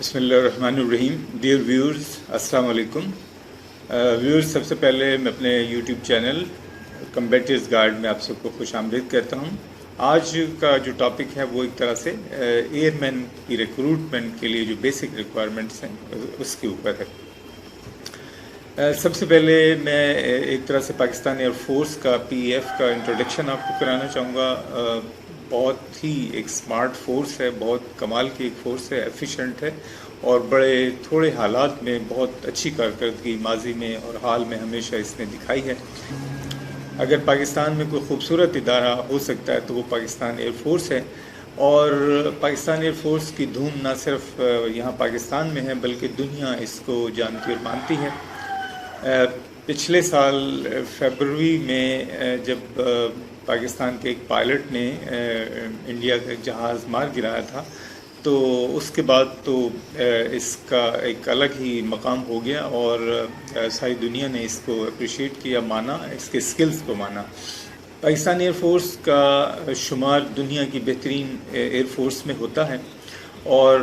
بسم اللہ الرحمن الرحیم. ڈیئر ویورز، السلام علیکم. ویورز، سب سے پہلے میں اپنے یوٹیوب چینل کمبیٹرز گائیڈ میں آپ سب کو خوش آمدید کہتا ہوں. آج کا جو ٹاپک ہے وہ ایک طرح سے ایئر مین کی ریکروٹمنٹ کے لیے جو بیسک ریکوائرمنٹس ہیں اس کے اوپر ہے. سب سے پہلے میں ایک طرح سے پاکستان ایئر فورس کا PEF کا انٹروڈکشن آپ کو کرانا چاہوں گا. بہت ہی ایک سمارٹ فورس ہے، بہت کمال کی ایک فورس ہے، ایفیشینٹ ہے اور بڑے تھوڑے حالات میں بہت اچھی کارکردگی ماضی میں اور حال میں ہمیشہ اس نے دکھائی ہے. اگر پاکستان میں کوئی خوبصورت ادارہ ہو سکتا ہے تو وہ پاکستان ایئر فورس ہے. اور پاکستان ایئر فورس کی دھوم نہ صرف یہاں پاکستان میں ہے بلکہ دنیا اس کو جانتی اور مانتی ہے. پچھلے سال فیبروری میں جب پاکستان کے ایک پائلٹ نے انڈیا کا جہاز مار گرایا تھا تو اس کے بعد تو اس کا ایک الگ ہی مقام ہو گیا اور ساری دنیا نے اس کو اپریشیٹ کیا، مانا، اس کے سکلز کو مانا. پاکستان ایئر فورس کا شمار دنیا کی بہترین ایئر فورس میں ہوتا ہے اور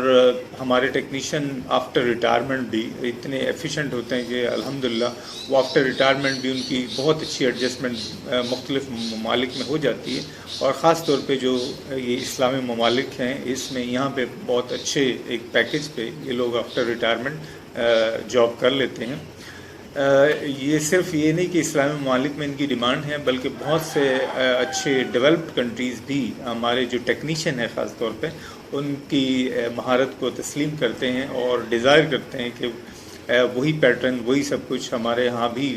ہمارے ٹیکنیشین آفٹر ریٹائرمنٹ بھی اتنے ایفیشینٹ ہوتے ہیں کہ الحمدللہ وہ آفٹر ریٹائرمنٹ بھی ان کی بہت اچھی ایڈجسٹمنٹ مختلف ممالک میں ہو جاتی ہے. اور خاص طور پہ جو یہ اسلامی ممالک ہیں اس میں یہاں پہ بہت اچھے ایک پیکیج پہ یہ لوگ آفٹر ریٹائرمنٹ جاب کر لیتے ہیں. یہ صرف یہ نہیں کہ اسلامی ممالک میں ان کی ڈیمانڈ ہے بلکہ بہت سے اچھے ڈیولپڈ کنٹریز بھی ہمارے جو ٹیکنیشین ہیں خاص طور پہ ان کی مہارت کو تسلیم کرتے ہیں اور ڈیزائر کرتے ہیں کہ وہی پیٹرن وہی سب کچھ ہمارے یہاں بھی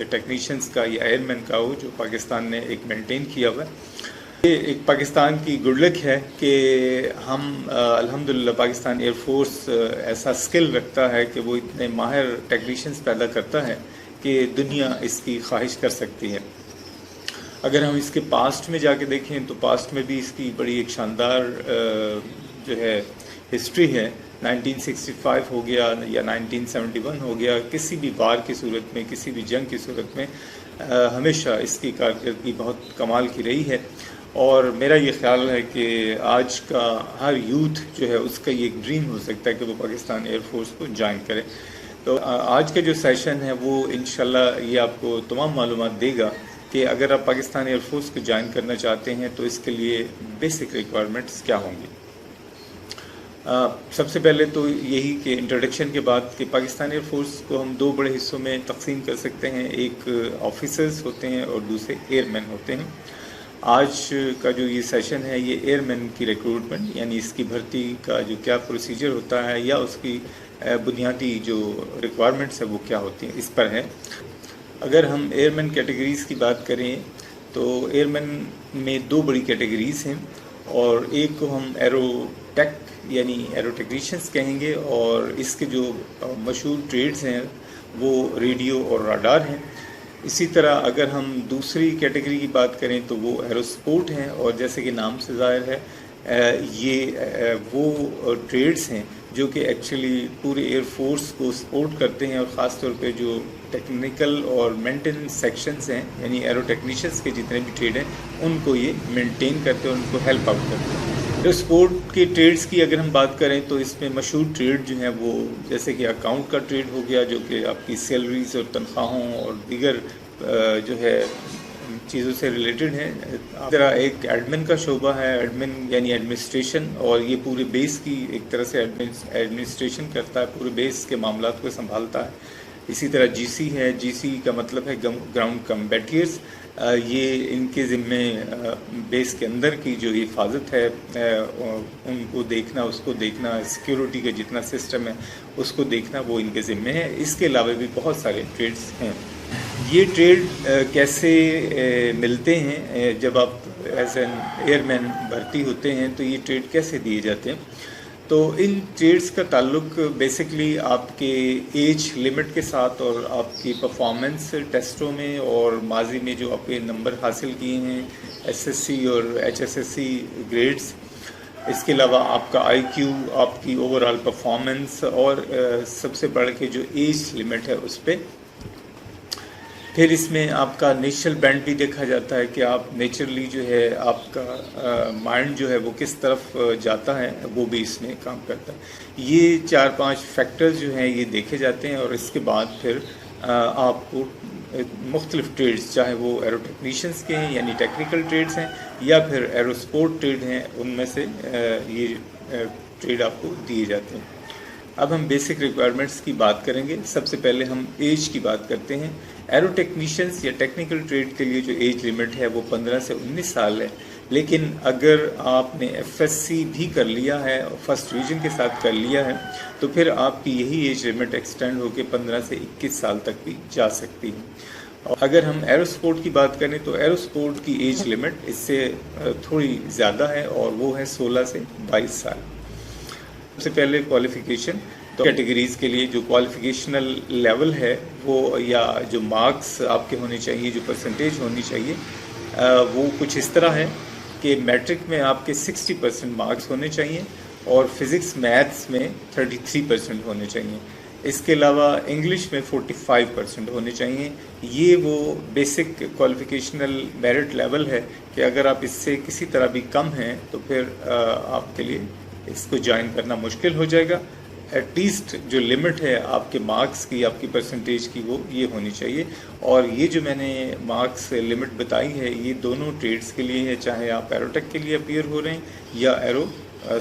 ٹیکنیشینز کا یا ایئر مین کا ہو جو پاکستان نے ایک مینٹین کیا ہوا ہے. یہ ایک پاکستان کی گڈ لک ہے کہ ہم الحمدللہ پاکستان ایئر فورس ایسا سکل رکھتا ہے کہ وہ اتنے ماہر ٹیکنیشینز پیدا کرتا ہے کہ دنیا اس کی خواہش کر سکتی ہے. اگر ہم اس کے پاسٹ میں جا کے دیکھیں تو پاسٹ میں بھی اس کی بڑی ایک شاندار جو ہے ہسٹری ہے. 1965 ہو گیا یا 1971 ہو گیا، کسی بھی وار کی صورت میں، کسی بھی جنگ کی صورت میں ہمیشہ اس کی کارکردگی بہت کمال کی رہی ہے. اور میرا یہ خیال ہے کہ آج کا ہر یوتھ جو ہے اس کا یہ ایک ڈریم ہو سکتا ہے کہ وہ پاکستان ایئر فورس کو جوائن کرے. تو آج کا جو سیشن ہے وہ انشاءاللہ یہ آپ کو تمام معلومات دے گا کہ اگر آپ پاکستان ایئر فورس کو جوائن کرنا چاہتے ہیں تو اس کے لیے بیسک ریکوائرمنٹس کیا ہوں گی. سب سے پہلے تو یہی کہ انٹروڈکشن کے بعد کہ پاکستان ایئر فورس کو ہم دو بڑے حصوں میں تقسیم کر سکتے ہیں. ایک آفیسرز ہوتے ہیں اور دوسرے ایئر مین ہوتے ہیں. آج کا جو یہ سیشن ہے یہ ایئر مین کی ریکروٹمنٹ یعنی اس کی بھرتی کا جو کیا پروسیجر ہوتا ہے یا اس کی بنیادی جو ریکوائرمنٹس ہے وہ کیا ہوتی ہیں اس پر ہے. اگر ہم ایئر مین کیٹیگریز کی بات کریں تو ایئر مین میں دو بڑی کیٹیگریز ہیں اور ایک کو ہم ایرو ٹیک یعنی ایرو ٹیکنیشینس کہیں گے اور اس کے جو مشہور ٹریڈز ہیں وہ ریڈیو اور راڈار ہیں. اسی طرح اگر ہم دوسری کیٹیگری کی بات کریں تو وہ ایرو سپورٹ ہیں اور جیسے کہ نام سے ظاہر ہے یہ وہ ٹریڈز ہیں جو کہ ایکچولی پورے ایئر فورس کو سپورٹ کرتے ہیں اور خاص طور پہ جو ٹیکنیکل اور مینٹیننس سیکشنز ہیں یعنی ایرو ٹیکنیشینس کے جتنے بھی ٹریڈ ہیں ان کو یہ مینٹین کرتے ہیں اور ان کو ہیلپ آؤٹ کرتے ہیں. ایرو سپورٹ کے ٹریڈز کی اگر ہم بات کریں تو اس میں مشہور ٹریڈ جو ہیں وہ جیسے کہ اکاؤنٹ کا ٹریڈ ہو گیا جو کہ آپ کی سیلریز اور تنخواہوں اور دیگر جو ہے چیزوں سے ریلیٹڈ ہے. اس طرح ایک ایڈمن کا شعبہ ہے، ایڈمن یعنی ایڈمنسٹریشن، اور یہ پورے بیس کی ایک طرح سے ایڈمنسٹریشن کرتا ہے، پورے بیس کے معاملات کو سنبھالتا ہے. اسی طرح GC ہے، GC کا مطلب ہے گراؤنڈ کمبیٹیئرز. یہ ان کے ذمے بیس کے اندر کی جو حفاظت ہے ان کو دیکھنا، اس کو دیکھنا، سیکیورٹی کا جتنا سسٹم ہے اس کو دیکھنا وہ ان کے ذمے ہے. اس کے علاوہ بھی بہت سارے ٹریڈز ہیں. یہ ٹریڈ کیسے ملتے ہیں جب آپ ایز این ایئر مین بھرتی ہوتے ہیں تو یہ ٹریڈ کیسے دیے جاتے ہیں؟ تو ان ٹریڈز کا تعلق بیسکلی آپ کے ایج لمٹ کے ساتھ اور آپ کی پرفارمنس ٹیسٹوں میں اور ماضی میں جو آپ کے نمبر حاصل کیے ہیں SSC اور HSSC گریڈز، اس کے علاوہ آپ کا IQ، آپ کی اوور آل پرفارمنس اور سب سے بڑھ کے جو ایج لمٹ ہے اس پہ پھر اس میں آپ کا نیچرل بینڈ بھی دیکھا جاتا ہے کہ آپ نیچرلی جو ہے آپ کا مائنڈ جو ہے وہ کس طرف جاتا ہے، وہ بھی اس میں کام کرتا ہے۔ یہ 4-5 فیکٹرز جو ہیں یہ دیکھے جاتے ہیں، اور اس کے بعد پھر آپ کو مختلف ٹریڈز، چاہے وہ ایرو ٹیکنیشینس کے ہیں یعنی ٹیکنیکل ٹریڈز ہیں، یا پھر ایرو سپورٹ ٹریڈ ہیں، ان میں سے یہ ٹریڈ آپ کو دیے جاتے ہیں۔ اب ہم بیسک ریکوائرمنٹس کی بات کریں گے۔ سب سے پہلے ہم ایج کی بات کرتے ہیں۔ ایرو ٹیکنیشینس یا ٹیکنیکل ٹریڈ کے لیے جو ایج لمٹ ہے وہ 15 سے 19 سال ہے، لیکن اگر آپ نے FSC بھی کر لیا ہے اور فرسٹ ڈویژن کے ساتھ کر لیا ہے تو پھر آپ کی یہی ایج لمٹ ایکسٹینڈ ہو کے 15 سے 21 سال تک بھی جا سکتی ہے۔ اور اگر ہم ایرو سپورٹ کی بات کریں تو ایرو سپورٹ کی ایج لمٹ اس سے تھوڑی زیادہ ہے، اور وہ ہے 16 سے 22 سال۔ سب سے پہلے کوالیفیکیشن، تو کیٹیگریز کے لیے جو کوالیفیکیشنل لیول ہے وہ، یا جو مارکس آپ کے ہونے چاہیے، جو پرسنٹیج ہونی چاہیے، وہ کچھ اس طرح ہے کہ میٹرک میں آپ کے 60% مارکس ہونے چاہیے، اور فزکس میتھس میں 33% ہونے چاہیے۔ اس کے علاوہ انگلش میں 45% ہونے چاہیے۔ یہ وہ بیسک کوالیفیکیشنل میرٹ لیول ہے کہ اگر آپ اس سے کسی طرح بھی کم ہیں تو پھر آپ کے لیے اس کو جوائن کرنا مشکل ہو جائے گا۔ ایٹ لیسٹ جو لمٹ ہے آپ کے مارکس کی، آپ کی پرسنٹیج کی، وہ یہ ہونی چاہیے۔ اور یہ جو میں نے مارکس لمٹ بتائی ہے یہ دونوں ٹریڈز کے لیے ہے، چاہے آپ ایروٹیک کے لیے اپیئر ہو رہے ہیں یا ایرو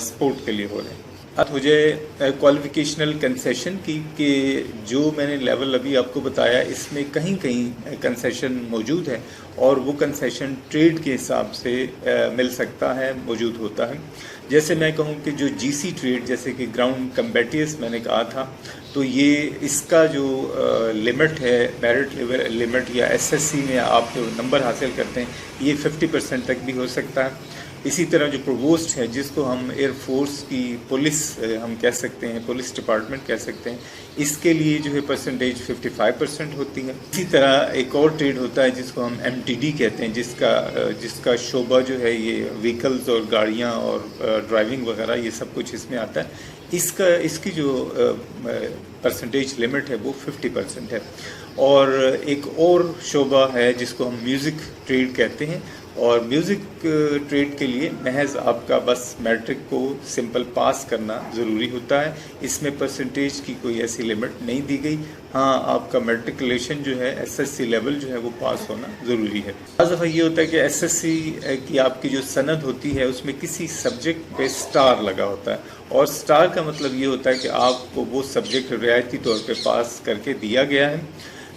سپورٹ کے لیے ہو رہے ہیں۔ اب مجھے کوالیفیکیشنل کنسیشن کی، کہ جو میں نے لیول ابھی آپ کو بتایا اس میں کہیں کہیں کنسیشن موجود ہے، اور وہ کنسیشن ٹریڈ کے حساب سے مل سکتا ہے، موجود ہوتا ہے۔ جیسے میں کہوں کہ جو GC ٹریڈ، جیسے کہ گراؤنڈ کمبیٹیس میں نے کہا تھا، تو یہ اس کا جو لمٹ ہے، میرٹ لمٹ یا SSC میں آپ جو نمبر حاصل کرتے ہیں، یہ 50% تک بھی ہو سکتا ہے۔ اسی طرح جو پرووسٹ ہے، جس کو ہم ایئر فورس کی پولیس ہم کہہ سکتے ہیں، پولیس ڈپارٹمنٹ کہہ سکتے ہیں، اس کے لیے جو ہے پرسنٹیج 55% ہوتی ہے۔ اسی طرح ایک اور ٹریڈ ہوتا ہے جس کو ہم MTD کہتے ہیں، جس کا شعبہ جو ہے یہ وہیکلز اور گاڑیاں اور ڈرائیونگ وغیرہ یہ سب کچھ اس میں آتا ہے۔ اس کی جو پرسنٹیج لمٹ ہے وہ 50% ہے۔ اور ایک اور شعبہ ہے جس کو ہم میوزک ٹریڈ کہتے ہیں، اور میوزک ٹریڈ کے لیے محض آپ کا بس میٹرک کو سمپل پاس کرنا ضروری ہوتا ہے۔ اس میں پرسنٹیج کی کوئی ایسی لمٹ نہیں دی گئی۔ ہاں، آپ کا میٹریکولیشن جو ہے SSC لیول جو ہے وہ پاس ہونا ضروری ہے۔ بعض دفعہ یہ ہوتا ہے کہ SSC کی آپ کی جو سند ہوتی ہے اس میں کسی سبجیکٹ پہ سٹار لگا ہوتا ہے، اور سٹار کا مطلب یہ ہوتا ہے کہ آپ کو وہ سبجیکٹ رعایتی طور پہ پاس کر کے دیا گیا ہے۔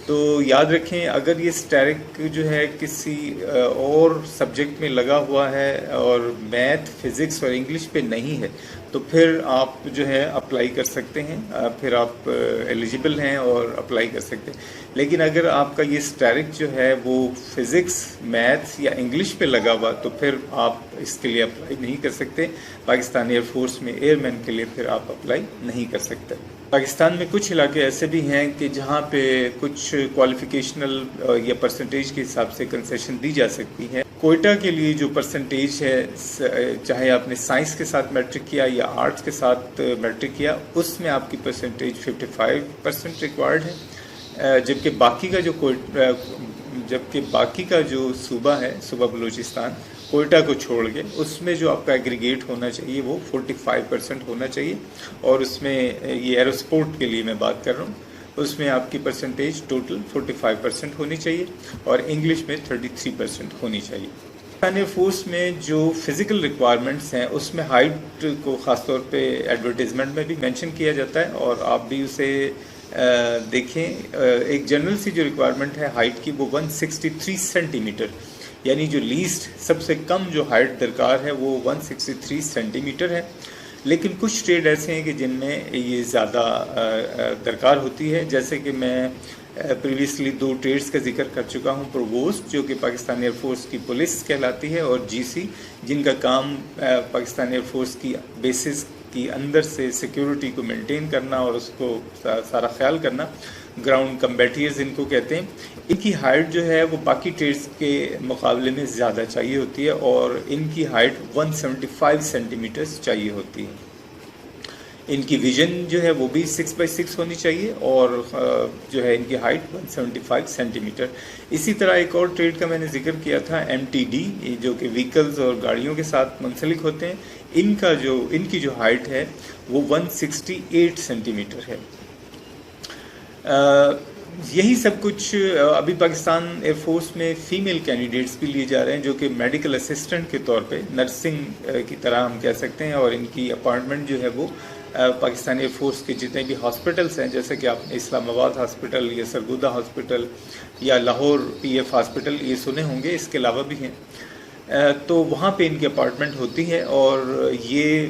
تو یاد رکھیں، اگر یہ اسٹیرک جو ہے کسی اور سبجیکٹ میں لگا ہوا ہے اور میتھ، فزکس اور انگلش پہ نہیں ہے، تو پھر آپ جو ہے اپلائی کر سکتے ہیں، پھر آپ ایلیجیبل ہیں اور اپلائی کر سکتے ہیں۔ لیکن اگر آپ کا یہ اسٹیرک جو ہے وہ فزکس، میتھس یا انگلش پہ لگا ہوا، تو پھر آپ اس کے لیے اپلائی نہیں کر سکتے۔ پاکستان ایئر فورس میں ایئر مین کے لیے پھر آپ اپلائی نہیں کر سکتے۔ پاکستان میں کچھ علاقے ایسے بھی ہیں کہ جہاں پہ کچھ کوالیفیکیشنل یا پرسنٹیج کے حساب سے کنسیشن دی جا سکتی ہے۔ کوئٹہ کے لیے جو پرسنٹیج ہے، چاہے آپ نے سائنس کے ساتھ میٹرک کیا یا آرٹس کے ساتھ میٹرک کیا، اس میں آپ کی پرسنٹیج 55% ریکوائرڈ ہے، جبکہ باقی کا جو صوبہ ہے، صوبہ بلوچستان، کوئٹہ کو چھوڑ کے، اس میں جو آپ کا ایگریگیٹ ہونا چاہیے وہ 45% ہونا چاہیے۔ اور اس میں یہ ایرو سپورٹ کے لیے میں بات کر رہا ہوں، اس میں آپ کی پرسنٹیج ٹوٹل 45% ہونی چاہیے، اور انگلش میں 33% ہونی چاہیے۔ پاکستان ایئر فورس میں جو فزیکل ریکوائرمنٹس ہیں اس میں ہائٹ کو خاص طور پہ ایڈورٹیزمنٹ میں بھی مینشن کیا جاتا ہے، اور آپ بھی اسے دیکھیں۔ ایک جنرل سی جو ریکوائرمنٹ ہے ہائٹ کی، وہ 163 سینٹی میٹر، یعنی جو لیسٹ سب سے کم جو ہائٹ درکار ہے وہ 163 سینٹی میٹر ہے۔ لیکن کچھ ٹریڈ ایسے ہیں کہ جن میں یہ زیادہ درکار ہوتی ہے، جیسے کہ میں پریویسلی 2 ٹریڈز کا ذکر کر چکا ہوں، پرووسٹ جو کہ پاکستان ایئر فورس کی پولیس کہلاتی ہے، اور GC جن کا کام پاکستان ایئر فورس کی بیسز کی اندر سے سیکیورٹی کو مینٹین کرنا اور اس کو سارا خیال کرنا، گراؤنڈ کمبیٹیئرز ان کو کہتے ہیں۔ ان کی ہائٹ جو ہے وہ باقی ٹریڈز کے مقابلے میں زیادہ چاہیے ہوتی ہے، اور ان کی ہائٹ 175 سینٹی میٹرز چاہیے ہوتی ہے۔ ان کی ویژن جو ہے وہ بھی 6x6 ہونی چاہیے اور جو ہے ان کی ہائٹ 175 سینٹی میٹر. اسی طرح ایک اور ٹریڈ کا میں نے ذکر کیا تھا MTD جو کہ وہیکلز اور گاڑیوں کے ساتھ منسلک ہوتے ہیں. ان کی جو ہائٹ ہے وہ 168 سینٹی میٹر ہے. یہی سب کچھ ابھی پاکستان ایئر فورس میں فیمیل کینڈیڈیٹس بھی لیے جا رہے ہیں جو کہ میڈیکل اسسٹنٹ کے طور پہ نرسنگ کی طرح ہم کہہ سکتے ہیں, اور ان کی اپائنٹمنٹ جو ہے وہ پاکستان ایئر فورس کے جتنے بھی ہاسپٹلس ہیں, جیسے کہ آپ نے اسلام آباد ہاسپٹل یا سرگودا ہاسپٹل یا لاہور PF ہاسپٹل یہ سنے ہوں گے, اس کے علاوہ بھی ہیں, تو وہاں پہ ان کی اپارٹمنٹ ہوتی ہے. اور یہ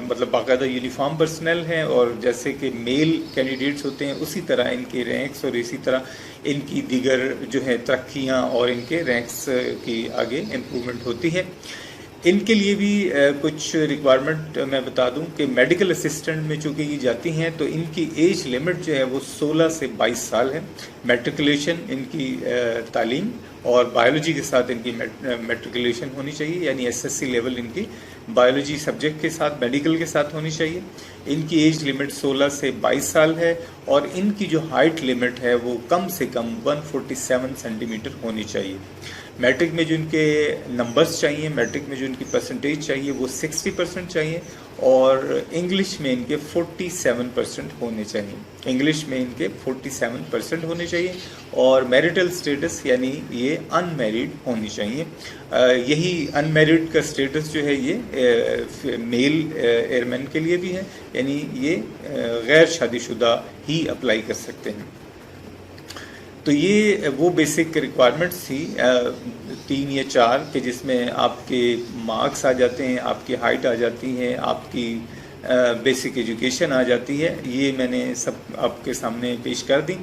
مطلب باقاعدہ یونیفارم پرسنل ہیں, اور جیسے کہ میل کینڈیڈیٹس ہوتے ہیں اسی طرح ان کے رینکس اور اسی طرح ان کی دیگر جو ہے ترقیاں اور ان کے رینکس کی آگے امپرومنٹ ہوتی ہے. ان کے لیے بھی کچھ ریکوائرمنٹ میں بتا دوں کہ میڈیکل اسسٹنٹ میں چونکہ یہ جاتی ہیں تو ان کی ایج لمٹ جو ہے وہ 16 سے 22 سال ہے. میٹریکولیشن ان کی تعلیم اور بایولوجی کے ساتھ ان کی میٹریکولیشن ہونی چاہیے, یعنی SSC لیول ان کی بایولوجی سبجیکٹ کے ساتھ میڈیکل کے ساتھ ہونی چاہیے. ان کی ایج لمٹ 16 سے 22 سال ہے, اور ان کی جو ہائٹ لمٹ ہے وہ کم سے کم 147 سینٹی میٹر ہونی چاہیے. میٹرک میں جو ان کے نمبرز چاہیے, میٹرک میں جو ان کی پرسنٹیج چاہیے وہ 60% چاہیے, اور انگلش میں ان کے 47% ہونے چاہیے. انگلش میں ان کے 47% ہونے چاہیے, اور میریٹل سٹیٹس یعنی یہ ان میریڈ ہونی چاہیے. یہی ان میریڈ کا سٹیٹس جو ہے یہ میل ایئر مین کے لیے بھی ہے, یعنی یہ غیر شادی شدہ ہی اپلائی کر سکتے ہیں. تو یہ وہ بیسک ریکوائرمنٹس تھی 3 یا 4 کہ جس میں آپ کے مارکس آ جاتے ہیں, آپ کی ہائٹ آ جاتی ہے, آپ کی بیسک ایجوکیشن آ جاتی ہے. یہ میں نے سب آپ کے سامنے پیش کر دی.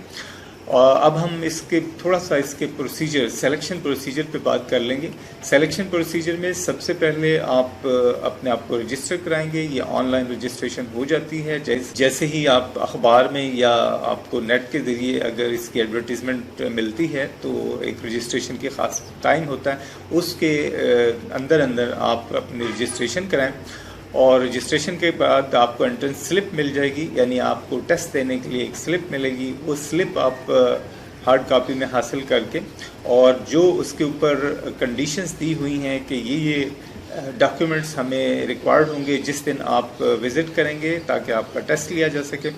اور اب ہم اس کے تھوڑا سا اس کے پروسیجر, سلیکشن پروسیجر پہ بات کر لیں گے. سلیکشن پروسیجر میں سب سے پہلے آپ اپنے آپ کو رجسٹر کرائیں گے. یہ آن لائن رجسٹریشن ہو جاتی ہے. جیسے ہی آپ اخبار میں یا آپ کو نیٹ کے ذریعے اگر اس کی ایڈورٹیزمنٹ ملتی ہے تو ایک رجسٹریشن کی خاص ٹائم ہوتا ہے, اس کے اندر آپ اپنی رجسٹریشن کرائیں. اور رجسٹریشن کے بعد آپ کو انٹرنس سلپ مل جائے گی, یعنی آپ کو ٹیسٹ دینے کے لیے ایک سلپ ملے گی. وہ سلپ آپ ہارڈ کاپی میں حاصل کر کے, اور جو اس کے اوپر کنڈیشنز دی ہوئی ہیں کہ یہ ڈاکیومنٹس ہمیں ریکوائرڈ ہوں گے جس دن آپ وزٹ کریں گے تاکہ آپ کا ٹیسٹ لیا جا سکے,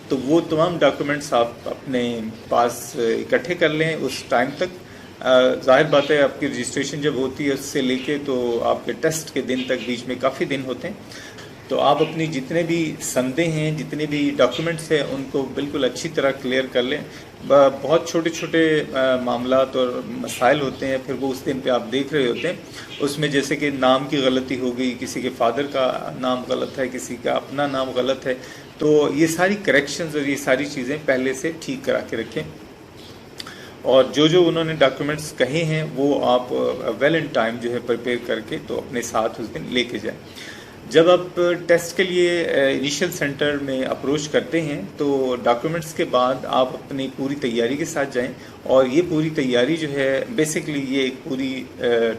تو وہ تمام ڈاکیومنٹس آپ اپنے پاس اکٹھے کر لیں اس ٹائم تک. ظاہر بات ہے آپ کی رجسٹریشن جب ہوتی ہے اس سے لے کے تو آپ کے ٹیسٹ کے دن تک بیچ میں کافی دن ہوتے ہیں. تو آپ اپنی جتنے بھی سندیں ہیں, جتنے بھی ڈاکیومنٹس ہیں ان کو بالکل اچھی طرح کلیئر کر لیں. بہت چھوٹے چھوٹے معاملات اور مسائل ہوتے ہیں, پھر وہ اس دن پہ آپ دیکھ رہے ہوتے ہیں. اس میں جیسے کہ نام کی غلطی ہو گئی, کسی کے فادر کا نام غلط ہے, کسی کا اپنا نام غلط ہے, تو یہ ساری کریکشنز اور یہ ساری چیزیں پہلے سے ٹھیک کرا کے رکھیں. اور جو انہوں نے ڈاکیومنٹس کہے ہیں وہ آپ ویل ان ٹائم جو ہے پریپیئر کر کے تو اپنے ساتھ اس دن لے کے جائیں. جب آپ ٹیسٹ کے لیے انیشیل سینٹر میں اپروچ کرتے ہیں تو ڈاکیومنٹس کے بعد آپ اپنی پوری تیاری کے ساتھ جائیں. اور یہ پوری تیاری جو ہے بیسکلی یہ ایک پوری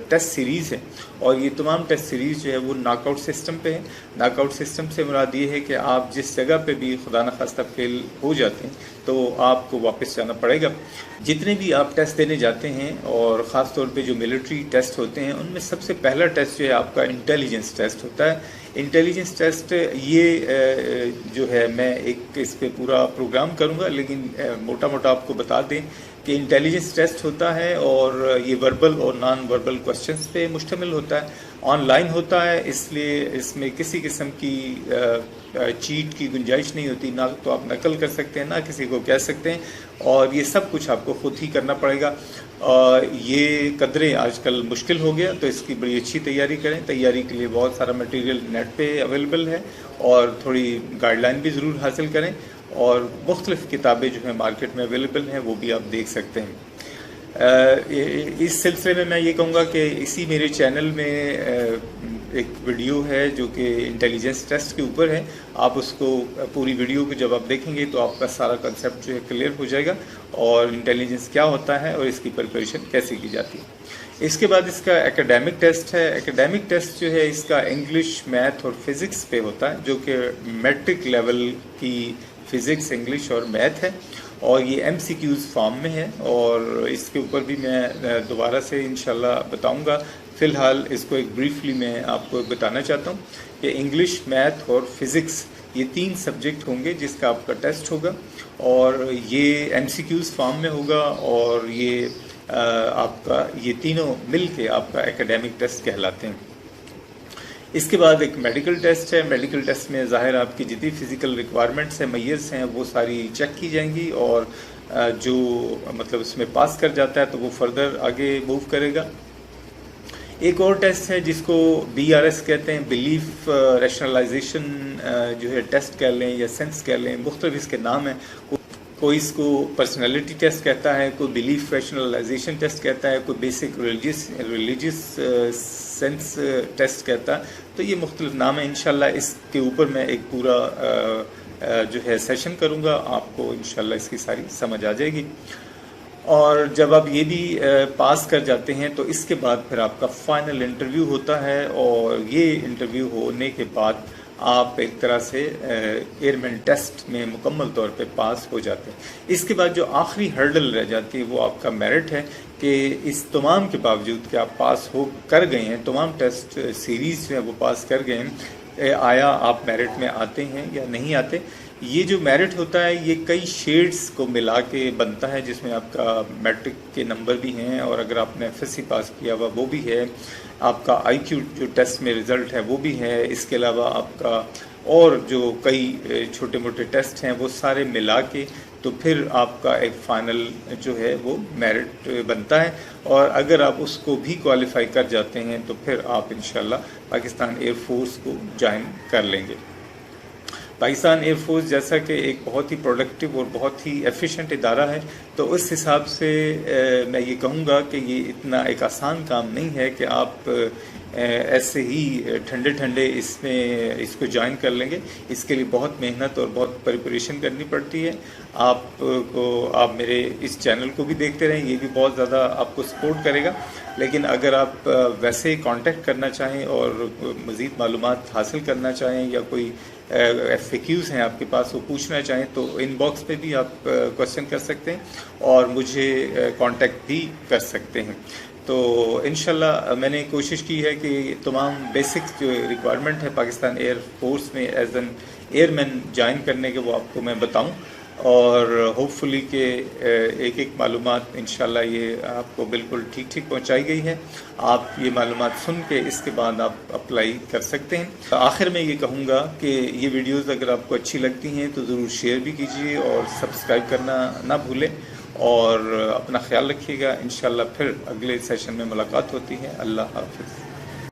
ٹیسٹ سیریز ہے, اور یہ تمام ٹیسٹ سیریز جو ہے وہ ناک آؤٹ سسٹم پہ ہے. ناک آؤٹ سسٹم سے مراد یہ ہے کہ آپ جس جگہ پہ بھی خدا نخواستہ فیل ہو جاتے ہیں تو آپ کو واپس جانا پڑے گا. جتنے بھی آپ ٹیسٹ دینے جاتے ہیں, اور خاص طور پہ جو ملٹری ٹیسٹ ہوتے ہیں, ان میں سب سے پہلا ٹیسٹ جو ہے آپ کا انٹیلیجنس ٹیسٹ ہوتا ہے. انٹیلیجنس ٹیسٹ یہ جو ہے میں ایک اس پہ پورا پروگرام کروں گا, لیکن موٹا موٹا آپ کو بتا دیں کہ انٹیلیجنس ٹیسٹ ہوتا ہے اور یہ وربل اور نان وربل کوشچنس پہ مشتمل ہوتا ہے. آن لائن ہوتا ہے, اس لیے اس میں کسی قسم کی چیٹ کی گنجائش نہیں ہوتی. نہ تو آپ نقل کر سکتے ہیں, نہ کسی کو کہہ سکتے ہیں, اور یہ سب کچھ آپ کو خود ہی کرنا پڑے گا. یہ قدرے آج کل مشکل ہو گیا, تو اس کی بڑی اچھی تیاری کریں. تیاری کے لیے بہت سارا مٹیریل نیٹ پہ اویلیبل ہے, اور تھوڑی گائیڈ لائن بھی ضرور حاصل کریں, اور مختلف کتابیں جو ہیں مارکیٹ میں اویلیبل ہیں وہ بھی آپ دیکھ سکتے ہیں. اس سلسلے میں یہ کہوں گا کہ اسی میرے چینل میں ایک ویڈیو ہے جو کہ انٹیلیجنس ٹیسٹ کے اوپر ہے. آپ اس کو پوری ویڈیو کو جب آپ دیکھیں گے تو آپ کا سارا کنسیپٹ جو ہے کلیئر ہو جائے گا, اور انٹیلیجنس کیا ہوتا ہے اور اس کی پریپریشن کیسے کی جاتی ہے. اس کے بعد اس کا ایکیڈیمک ٹیسٹ ہے. ایکیڈیمک ٹیسٹ جو ہے اس کا انگلش، میتھ اور فزکس پہ ہوتا ہے، جو کہ میٹرک لیول کی فزکس، انگلش اور میتھ ہے، اور یہ ایم سی کیوز فارم میں ہے. اور اس کے اوپر بھی میں دوبارہ سے انشاءاللہ بتاؤں گا. فی الحال اس کو ایک بریفلی میں آپ کو بتانا چاہتا ہوں کہ انگلش، میتھ اور فزکس یہ 3 سبجیکٹ ہوں گے جس کا آپ کا ٹیسٹ ہوگا، اور یہ ایم سی کیوز فارم میں ہوگا، اور یہ آپ کا یہ تینوں مل کے آپ کا ایکیڈیمک ٹیسٹ کہلاتے ہیں. اس کے بعد ایک میڈیکل ٹیسٹ ہے. میڈیکل ٹیسٹ میں ظاہر آپ کی جتنی فزیکل ریکوائرمنٹس ہیں، میئرس ہیں، وہ ساری چیک کی جائیں گی، اور جو مطلب اس میں پاس کر جاتا ہے تو وہ فردر آگے موو کرے گا. ایک اور ٹیسٹ ہے جس کو BRS کہتے ہیں، بلیف ریشنلائزیشن جو ہے ٹیسٹ کہہ لیں یا سینس کہہ لیں، مختلف اس کے نام ہیں. کوئی اس کو پرسنالٹی ٹیسٹ کہتا ہے، کوئی بلیف ریشنلائزیشن ٹیسٹ کہتا ہے، کوئی بیسک ریلیجیس سینس ٹیسٹ کہتا ہے. تو یہ مختلف نام ہیں. انشاءاللہ اس کے اوپر میں ایک پورا جو ہے سیشن کروں گا، آپ کو انشاءاللہ اس کی ساری سمجھ آ جائے گی. اور جب آپ یہ بھی پاس کر جاتے ہیں تو اس کے بعد پھر آپ کا فائنل انٹرویو ہوتا ہے، اور یہ انٹرویو ہونے کے بعد آپ ایک طرح سے ایئرمین ٹیسٹ میں مکمل طور پہ پاس ہو جاتے ہیں. اس کے بعد جو آخری ہرڈل رہ جاتی ہے وہ آپ کا میرٹ ہے، کہ اس تمام کے باوجود کہ آپ پاس ہو کر گئے ہیں، تمام ٹیسٹ سیریز جو ہے وہ پاس کر گئے ہیں، آیا آپ میرٹ میں آتے ہیں یا نہیں آتے. یہ جو میرٹ ہوتا ہے یہ کئی شیڈز کو ملا کے بنتا ہے، جس میں آپ کا میٹرک کے نمبر بھی ہیں، اور اگر آپ نے FSC پاس کیا ہوا وہ بھی ہے، آپ کا IQ جو ٹیسٹ میں رزلٹ ہے وہ بھی ہے. اس کے علاوہ آپ کا اور جو کئی چھوٹے موٹے ٹیسٹ ہیں وہ سارے ملا کے تو پھر آپ کا ایک فائنل جو ہے وہ میرٹ بنتا ہے. اور اگر آپ اس کو بھی کوالیفائی کر جاتے ہیں تو پھر آپ انشاءاللہ پاکستان ایئر فورس کو جوائن کر لیں گے. پاکستان ایئر فورس جیسا کہ ایک بہت ہی پروڈکٹیو اور بہت ہی ایفیشینٹ ادارہ ہے، تو اس حساب سے میں یہ کہوں گا کہ یہ اتنا ایک آسان کام نہیں ہے کہ آپ ایسے ہی ٹھنڈے اس کو جوائن کر لیں گے. اس کے لیے بہت محنت اور بہت پریپریشن کرنی پڑتی ہے. آپ میرے اس چینل کو بھی دیکھتے رہیں، یہ بھی بہت زیادہ آپ کو سپورٹ کرے گا. لیکن اگر آپ ویسے کانٹیکٹ کرنا چاہیں اور مزید معلومات حاصل کرنا چاہیں، یا کوئی FAQs ہیں آپ کے پاس وہ پوچھنا چاہیں، تو ان باکس پہ بھی آپ کوشچن کر سکتے ہیں اور مجھے کانٹیکٹ بھی کر سکتے ہیں. تو انشاءاللہ میں نے کوشش کی ہے کہ تمام بیسک جو ریکوائرمنٹ ہے پاکستان ایئر فورس میں as an airman join کرنے کے وہ آپ کو میں بتاؤں، اور ہوپ فلی کہ ایک معلومات انشاءاللہ یہ آپ کو بالکل ٹھیک پہنچائی گئی ہے. آپ یہ معلومات سن کے اس کے بعد آپ اپلائی کر سکتے ہیں. آخر میں یہ کہوں گا کہ یہ ویڈیوز اگر آپ کو اچھی لگتی ہیں تو ضرور شیئر بھی کیجیے اور سبسکرائب کرنا نہ بھولیں، اور اپنا خیال رکھیے گا. انشاءاللہ پھر اگلے سیشن میں ملاقات ہوتی ہے. اللہ حافظ.